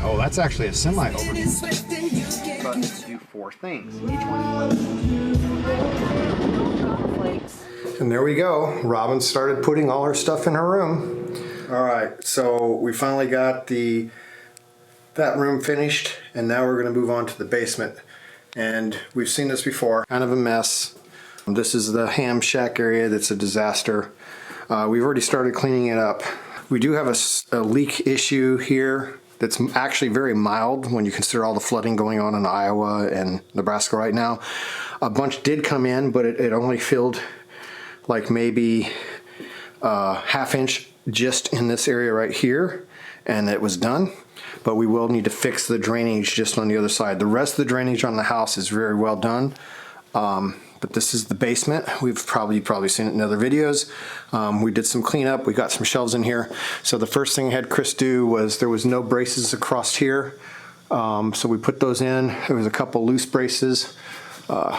Oh, that's actually a semi over. Buttons do 4 things. Each one. And there we go. Robin started putting all her stuff in her room. All right, so we finally got that room finished, and now we're going to move on to the basement. And we've seen this before, kind of a mess. This is the ham shack area that's a disaster. We've already started cleaning it up. We do have a leak issue here that's actually very mild when you consider all the flooding going on in Iowa and Nebraska right now. A bunch did come in, but it only filled like maybe ½ inch just in this area right here, and it was done. But we will need to fix the drainage just on the other side. The rest of the drainage on the house is very well done. But this is the basement. We've probably seen it in other videos. We did some cleanup. We got some shelves in here. So the first thing I had Chris do was there was no braces across here. So we put those in. There was a couple loose braces. There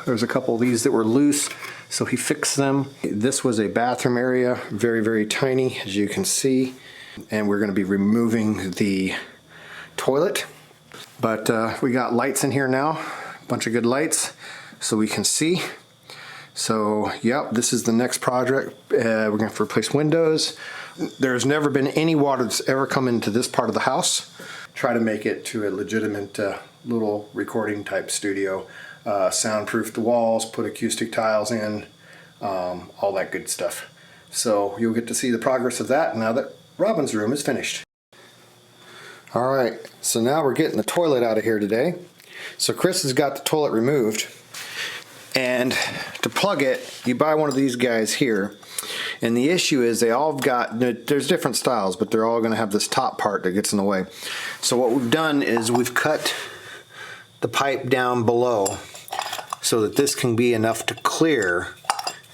was a couple of these that were loose. So he fixed them. This was a bathroom area, very, very tiny, as you can see. And we're gonna be removing the toilet. But we got lights in here now, a bunch of good lights, so we can see. So, yep, this is the next project. We're gonna have to replace windows. There's never been any water that's ever come into this part of the house. Try to make it to a legitimate little recording type studio. Soundproof the walls, put acoustic tiles in, all that good stuff. So you'll get to see the progress of that now that Robin's room is finished. All right, so now we're getting the toilet out of here today. So Chris has got the toilet removed, and to plug it, you buy one of these guys here. And the issue is they all have got, there's different styles, but they're all gonna have this top part that gets in the way. So what we've done is we've cut the pipe down below so that this can be enough to clear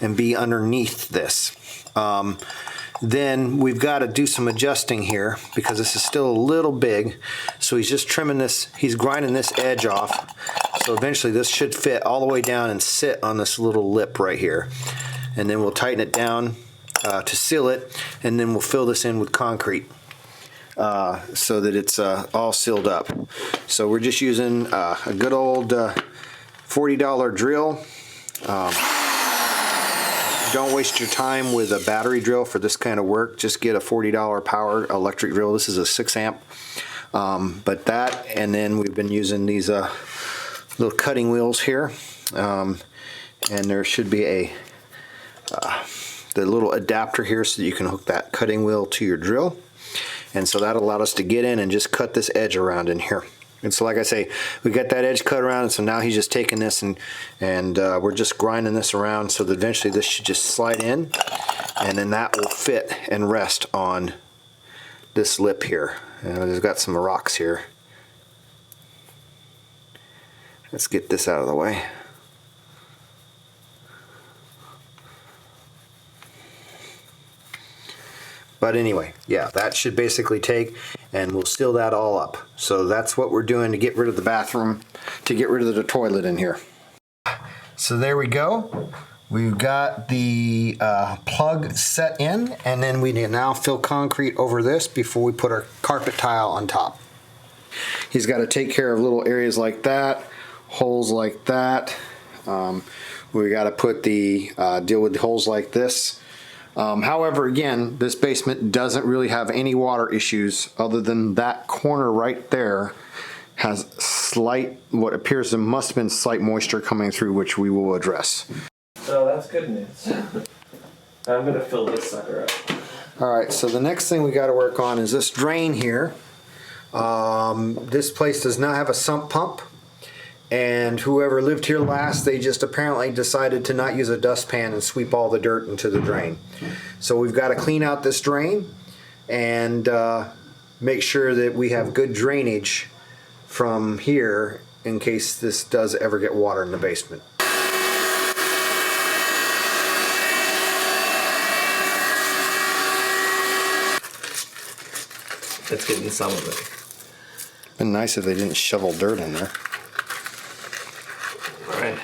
and be underneath this. Then we've got to do some adjusting here because this is still a little big. So he's just trimming this, he's grinding this edge off. So eventually this should fit all the way down and sit on this little lip right here. And then we'll tighten it down to seal it, and then we'll fill this in with concrete so that it's all sealed up. So we're just using a good old $40 drill. Don't waste your time with a battery drill for this kind of work. Just get a $40 power electric drill. This is a 6 amp. But that, and then we've been using these little cutting wheels here. And there should be the little adapter here so that you can hook that cutting wheel to your drill. And so that allowed us to get in and just cut this edge around in here. And so like I say, we got that edge cut around, and so now he's just taking this and we're just grinding this around so that eventually this should just slide in, and then that will fit and rest on this lip here. And there's got some rocks here. Let's get this out of the way. But anyway, yeah, that should basically take, and we'll seal that all up. So that's what we're doing to get rid of the bathroom, to get rid of the toilet in here. So there we go. We've got the plug set in, and then we need now fill concrete over this before we put our carpet tile on top. He's got to take care of little areas like that, holes like that. We got to put the deal with the holes like this. However, again, this basement doesn't really have any water issues other than that corner right there has slight, what appears to must have been slight moisture coming through, which we will address. So that's good news. I'm gonna fill this sucker up. All right, so the next thing we got to work on is this drain here. This place does not have a sump pump. And whoever lived here last, they just apparently decided to not use a dustpan and sweep all the dirt into the drain. So we've got to clean out this drain and make sure that we have good drainage from here in case this does ever get water in the basement. It's getting some of it. Been nice if they didn't shovel dirt in there. Right.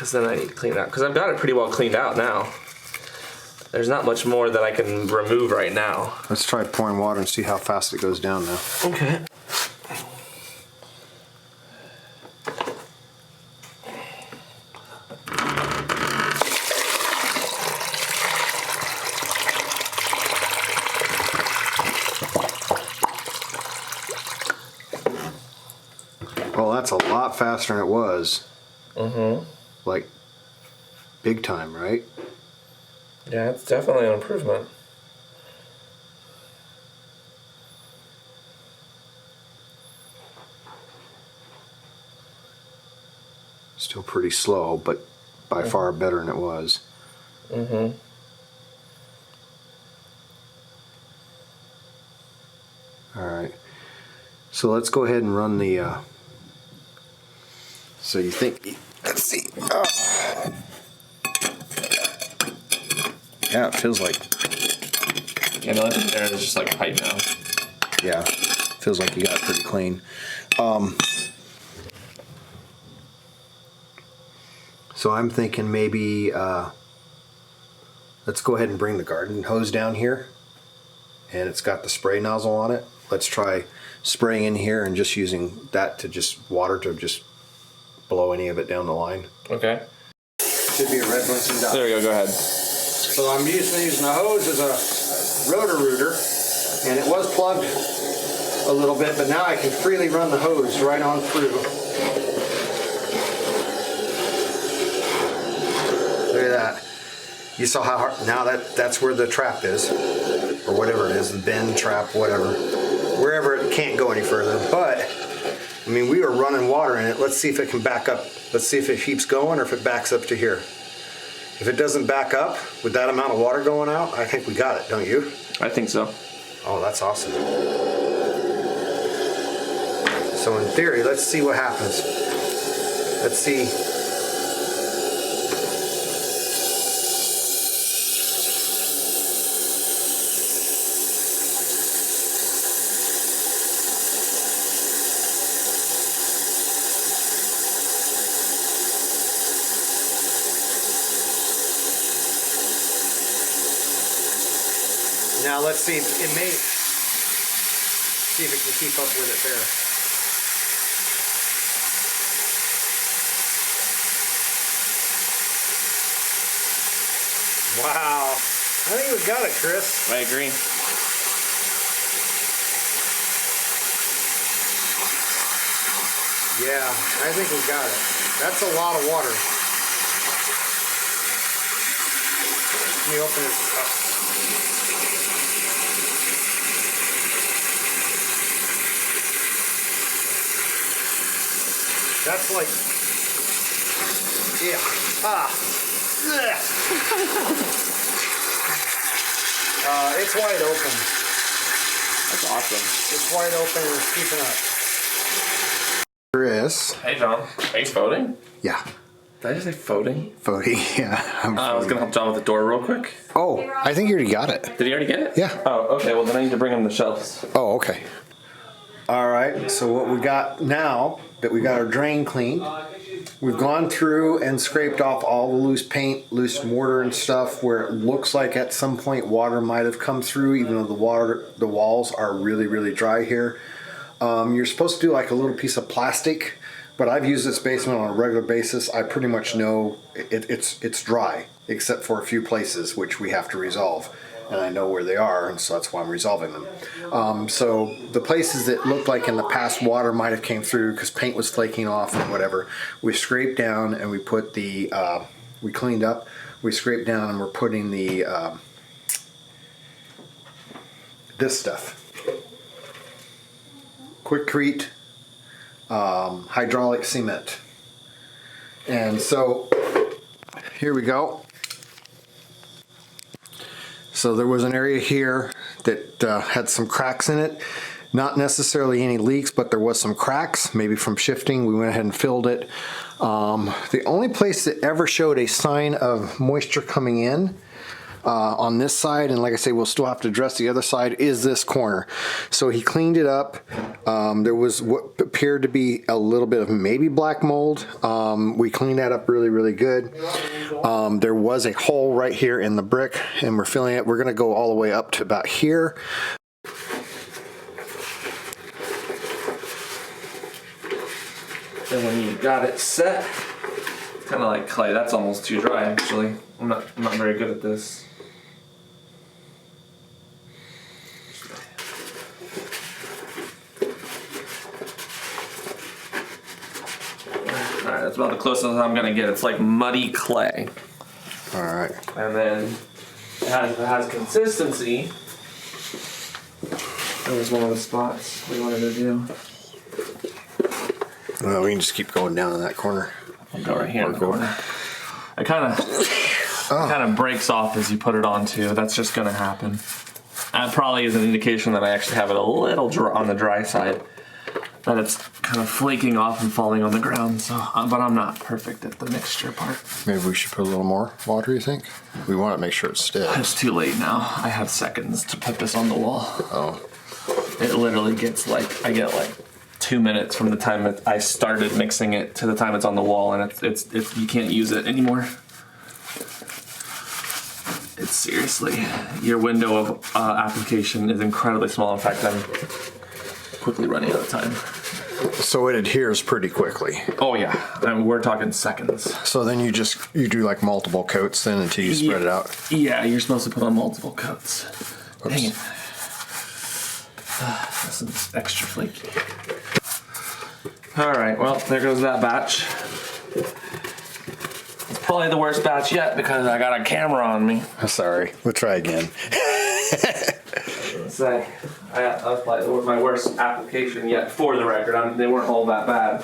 Because then I need to clean it out. Because I've got it pretty well cleaned out now. There's not much more that I can remove right now. Let's try pouring water and see how fast it goes down now. Okay. Well, that's a lot faster than it was. Mm-hmm. Like, big time, right? Yeah, it's definitely an improvement. Still pretty slow, but by far better than it was. Mm-hmm. All right. So let's go ahead and run the. So you think? Let's see. Oh. Yeah, it feels like. Yeah, no, there is just like a pipe now. Yeah, feels like you got it pretty clean. So I'm thinking maybe let's go ahead and bring the garden hose down here, and it's got the spray nozzle on it. Let's try spraying in here and just using that to just water to just blow any of it down the line. Okay. Should be a red Bunsen dot. There we go. Go ahead. So I'm using the hose as a rotor rooter, and it was plugged a little bit, but now I can freely run the hose right on through. Look at that. You saw how hard, now that's where the trap is, or whatever it is, the bend, trap, whatever. Wherever it can't go any further. But, I mean, we were running water in it. Let's see if it can back up. Let's see if it keeps going or if it backs up to here. If it doesn't back up with that amount of water going out, I think we got it, don't you? I think so. Oh, that's awesome. So in theory, let's see what happens. Let's see. Now let's see, it may, see if it can keep up with it there. Wow, I think we've got it, Chris. I agree. Yeah, I think we've got it. That's a lot of water. Let me open it up. That's like, yeah, it's wide open. That's awesome. It's wide open and it's keeping up. Chris. Hey, John. Thanks, voting. Yeah. Did I just say voting? Voting, yeah. I was going to help John with the door real quick. Oh, I think you already got it. Did he already get it? Yeah. Oh, okay. Well, then I need to bring him the shelves. Oh, okay. All right, so what we got now that we got our drain cleaned, we've gone through and scraped off all the loose paint, loose mortar and stuff where it looks like at some point water might have come through, even though the walls are really, really dry here. You're supposed to do like a little piece of plastic, but I've used this basement on a regular basis. I pretty much know it's dry, except for a few places which we have to resolve. And I know where they are, and so that's why I'm resolving them. So the places that looked like in the past water might have came through because paint was flaking off and whatever, we scraped down and we put the, we cleaned up, we scraped down and we're putting the, this stuff. Quickrete hydraulic cement. And so here we go. So there was an area here that had some cracks in it. Not necessarily any leaks, but there was some cracks, maybe from shifting. We went ahead and filled it. The only place that ever showed a sign of moisture coming in on this side, and like I say, we'll still have to address the other side, is this corner. So he cleaned it up. There was what appeared to be a little bit of maybe black mold. We cleaned that up really, really good. There was a hole right here in the brick, and we're filling it. We're going to go all the way up to about here. And when you got it set, it's kind of like clay. That's almost too dry, actually. I'm not very good at this. Alright, that's about the closest I'm gonna get. It's like muddy clay. Alright. And then it has consistency. That was one of the spots we wanted to do. Well, we can just keep going down in that corner. I'll go right here in the corner. It kind of breaks off as you put it on too. That's just gonna happen. That probably is an indication that I actually have it a little dry on the dry side. That it's kind of flaking off and falling on the ground. So, but I'm not perfect at the mixture part. Maybe we should put a little more water, you think? We want to make sure it's stiff. It's too late now. I have seconds to put this on the wall. Oh. It literally gets I get 2 minutes from the time that I started mixing it to the time it's on the wall, and it's you can't use it anymore. It's seriously, your window of application is incredibly small. In fact, I'm quickly running out of time. So it adheres pretty quickly. Oh yeah, I mean, we're talking seconds. So then you do like multiple coats then until you spread it out? Yeah, you're supposed to put on multiple coats. Oops. Dang it. This is extra flaky. Alright, well, there goes that batch. It's probably the worst batch yet because I got a camera on me. Sorry, we'll try again. Say, that was probably my worst application yet for the record. They weren't all that bad.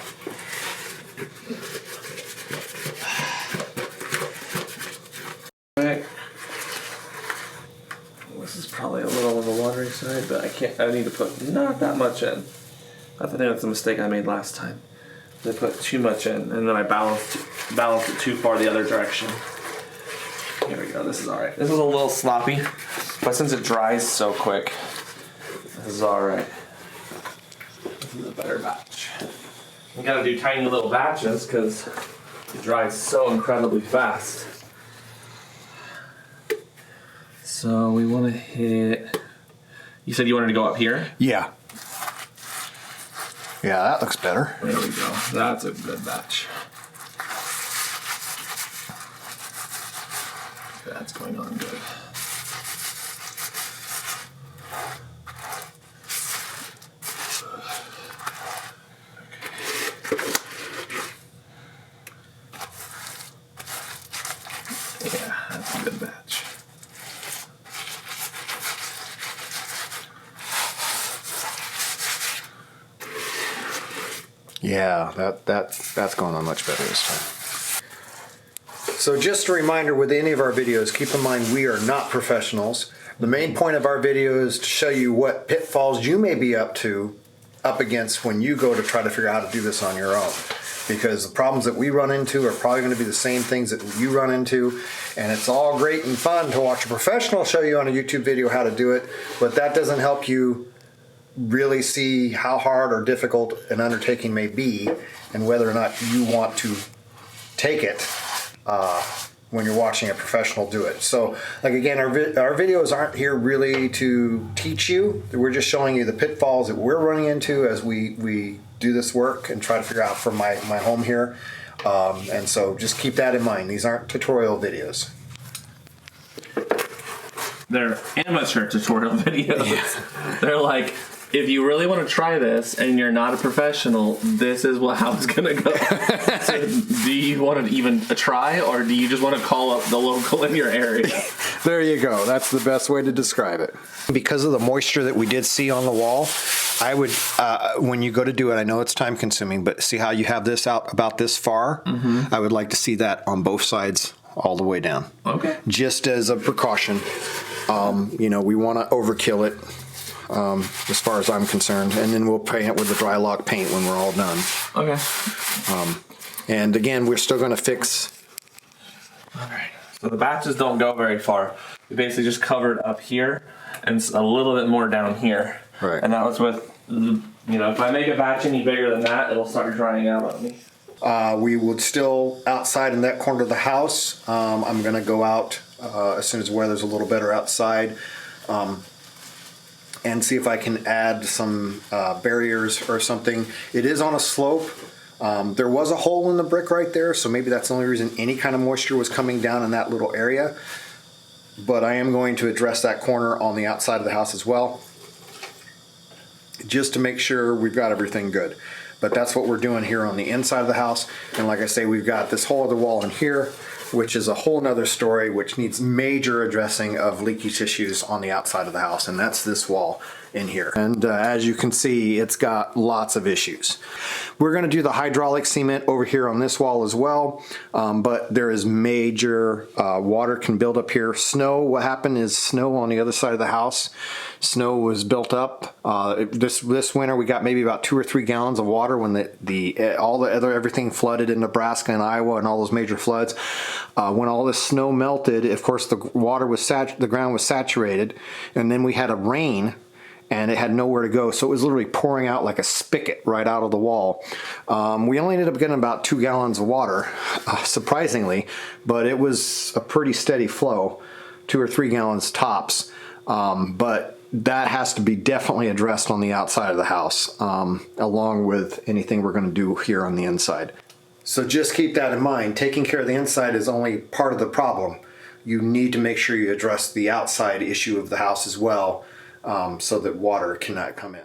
Right. This is probably a little on the watery side, but I need to put not that much in. I think that's a mistake I made last time. I put too much in, and then I balanced it too far the other direction. Here we go, this is alright. This is a little sloppy, but since it dries so quick, this is alright. This is a better batch. You gotta do tiny little batches because it dries so incredibly fast. So we want to hit. You said you wanted to go up here? Yeah. Yeah, that looks better. There we go. That's a good batch. That's going on good. Yeah, that's a good batch. Yeah, that's going on much better this time. So just a reminder with any of our videos, keep in mind we are not professionals. The main point of our video is to show you what pitfalls you may be up against when you go to try to figure out how to do this on your own. Because the problems that we run into are probably going to be the same things that you run into, and it's all great and fun to watch a professional show you on a YouTube video how to do it, but that doesn't help you really see how hard or difficult an undertaking may be and whether or not you want to take it when you're watching a professional do it. So like again, our videos aren't here really to teach you. We're just showing you the pitfalls that we're running into as we do this work and try to figure out for my home here. And so just keep that in mind. These aren't tutorial videos. They're amateur tutorial videos. Yeah. They're like, if you really want to try this and you're not a professional, this is how it's going to go. So do you want to even try, or do you just want to call up the local in your area? There you go. That's the best way to describe it. Because of the moisture that we did see on the wall, I would, when you go to do it, I know it's time consuming, but see how you have this out about this far? Mm-hmm. I would like to see that on both sides all the way down. Okay. Just as a precaution. We want to overkill it. As far as I'm concerned, and then we'll paint it with the dry lock paint when we're all done. Okay. And again, we're still going to fix So the batches don't go very far. We basically just covered up here and a little bit more down here. Right. And that was with, if I make a batch any bigger than that, it'll start drying out on me. We would still, outside in that corner of the house, I'm going to go out as soon as the weather's a little better outside and see if I can add some barriers or something. It is on a slope. There was a hole in the brick right there, so maybe that's the only reason any kind of moisture was coming down in that little area. But I am going to address that corner on the outside of the house as well, just to make sure we've got everything good. But that's what we're doing here on the inside of the house. And like I say, we've got this whole other wall in here, which is a whole nother story, which needs major addressing of leaky tissues on the outside of the house. And that's this wall in here. And as you can see, it's got lots of issues. We're gonna do the hydraulic cement over here on this wall as well. But there is major water can build up here. Snow, what happened is snow on the other side of the house. Snow was built up. This winter we got maybe about 2 or 3 gallons of water when everything flooded in Nebraska and Iowa and all those major floods. When all this snow melted, of course the ground was saturated, and then we had a rain and it had nowhere to go, so it was literally pouring out like a spigot right out of the wall. We only ended up getting about 2 gallons of water, surprisingly, but it was a pretty steady flow, 2 or 3 gallons tops. But that has to be definitely addressed on the outside of the house, along with anything we're going to do here on the inside. So just keep that in mind. Taking care of the inside is only part of the problem. You need to make sure you address the outside issue of the house as well, so that water cannot come in.